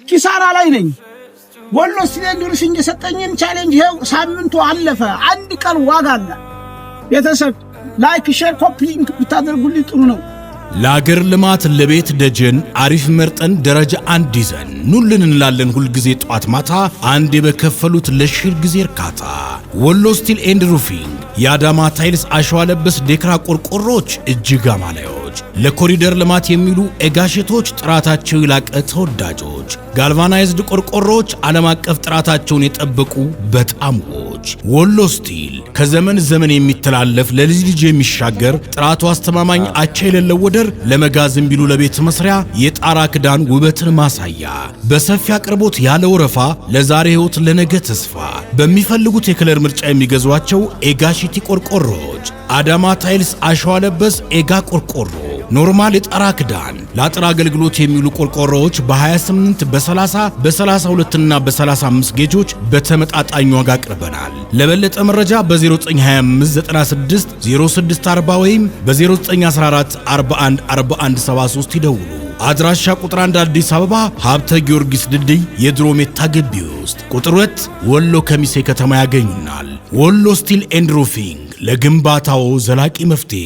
ኪሳራ ላይ ነኝ። ወሎ ስቴል ሩሽኝ የሰጠኝን ቻሌንጅ ይሄው ሳምንቱ አለፈ። አንድ ቀን ዋጋ አለ። ቤተሰብ ላይክ ሼር ኮፒ ሊንክ ብታደርጉልኝ ጥሩ ነው። ለአገር ልማት ለቤት ደጀን አሪፍ መርጠን ደረጃ አንድ ይዘን ኑልን እንላለን ሁልጊዜ ጧት ማታ አንዴ በከፈሉት ለሺር ጊዜ እርካታ። ወሎ ስቲል ኤንድ ሩፊንግ የአዳማ ታይልስ አሸዋ ለበስ ዴክራ ቆርቆሮች እጅግ አማላዮች ለኮሪደር ልማት የሚሉ ኤጋሽቶች ጥራታቸው ይላቀ ተወዳጆች ጋልቫናይዝድ ቆርቆሮች ዓለም አቀፍ ጥራታቸውን የጠበቁ በጣምዎች ወሎ ስቲል ከዘመን ዘመን የሚተላለፍ ለልጅ ልጅ የሚሻገር ጥራቱ አስተማማኝ አቻ የሌለው ወደር ለመጋዘን ቢሉ ለቤት መስሪያ የጣራ ክዳን ውበትን ማሳያ በሰፊ አቅርቦት ያለ ወረፋ ለዛሬ ህይወት ለነገ ተስፋ በሚፈልጉት የከለር ምርጫ የሚገዟቸው ኤጋሺቲ ቆርቆሮች አዳማ ታይልስ አሸዋ ለበስ ኤጋ ቆርቆሮ ኖርማል የጣራ ክዳን ለአጥር አገልግሎት የሚሉ ቆርቆሮዎች በ28 በ30 በ32 እና በ35 ጌጆች በተመጣጣኝ ዋጋ አቅርበናል። ለበለጠ መረጃ በ0925 96 0640 ወይም በ0914 41 41 73 ይደውሉ። አድራሻ ቁጥር 1 አዲስ አበባ ሀብተ ጊዮርጊስ ድልድይ የድሮ ሜታ ግቢ ውስጥ፣ ቁጥር 2 ወሎ ከሚሴ ከተማ ያገኙናል። ወሎ ስቲል ኤንድ ሩፊንግ ለግንባታው ዘላቂ መፍትሄ